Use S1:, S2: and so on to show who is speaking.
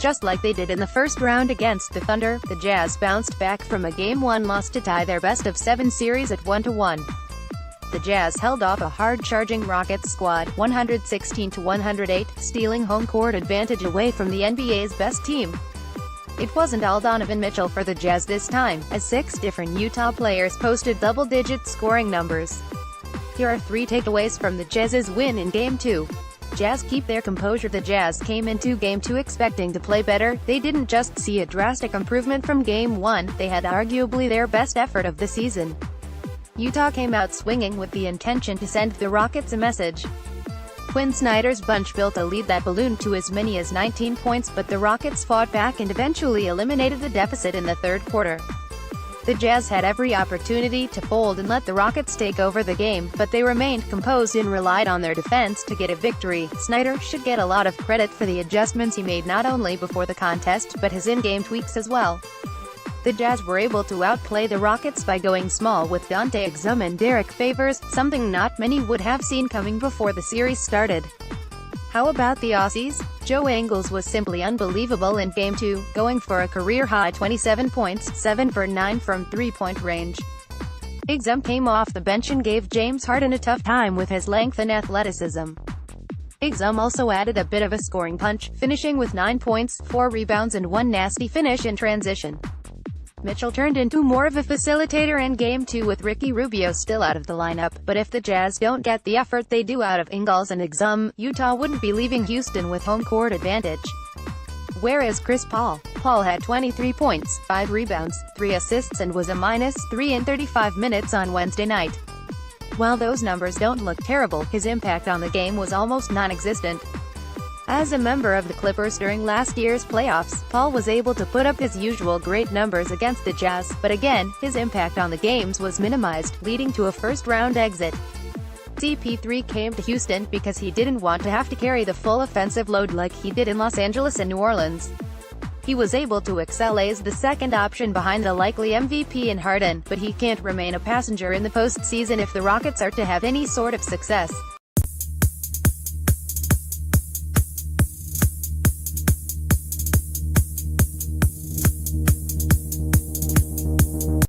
S1: Just like they did in the first round against the Thunder, the Jazz bounced back from a Game 1 loss to tie their best-of-7 series at 1-1. The Jazz held off a hard-charging Rockets squad, 116-108, stealing home court advantage away from the NBA's best team. It wasn't all Donovan Mitchell for the Jazz this time, as 6 different Utah players posted double-digit scoring numbers. Here are 3 takeaways from the Jazz's win in Game 2. Jazz keep their composure. The Jazz came into Game 2 expecting to play better. They didn't just see a drastic improvement from Game 1, they had arguably their best effort of the season. Utah came out swinging with the intention to send the Rockets a message. Quinn Snyder's bunch built a lead that ballooned to as many as 19 points, but the Rockets fought back and eventually eliminated the deficit in the third quarter. The Jazz had every opportunity to fold and let the Rockets take over the game, but they remained composed and relied on their defense to get a victory. Snyder should get a lot of credit for the adjustments he made not only before the contest, but his in-game tweaks as well. The Jazz were able to outplay the Rockets by going small with Dante Exum and Derek Favors, something not many would have seen coming before the series started. How about the Aussies? Joe Ingles was simply unbelievable in Game 2, going for a career-high 27 points, 7 for 9 from three-point range. Exum came off the bench and gave James Harden a tough time with his length and athleticism. Exum also added a bit of a scoring punch, finishing with 9 points, 4 rebounds and 1 nasty finish in transition. Mitchell turned into more of a facilitator in Game 2 with Ricky Rubio still out of the lineup, but if the Jazz don't get the effort they do out of Ingles and Exum, Utah wouldn't be leaving Houston with home court advantage. Whereas Chris Paul had 23 points, 5 rebounds, 3 assists and was a -3 in 35 minutes on Wednesday night. While those numbers don't look terrible, his impact on the game was almost non-existent. As a member of the Clippers during last year's playoffs, Paul was able to put up his usual great numbers against the Jazz, but again, his impact on the games was minimized, leading to a first-round exit. CP3 came to Houston because he didn't want to have to carry the full offensive load like he did in Los Angeles and New Orleans. He was able to excel as the second option behind the likely MVP in Harden, but he can't remain a passenger in the postseason if the Rockets are to have any sort of success.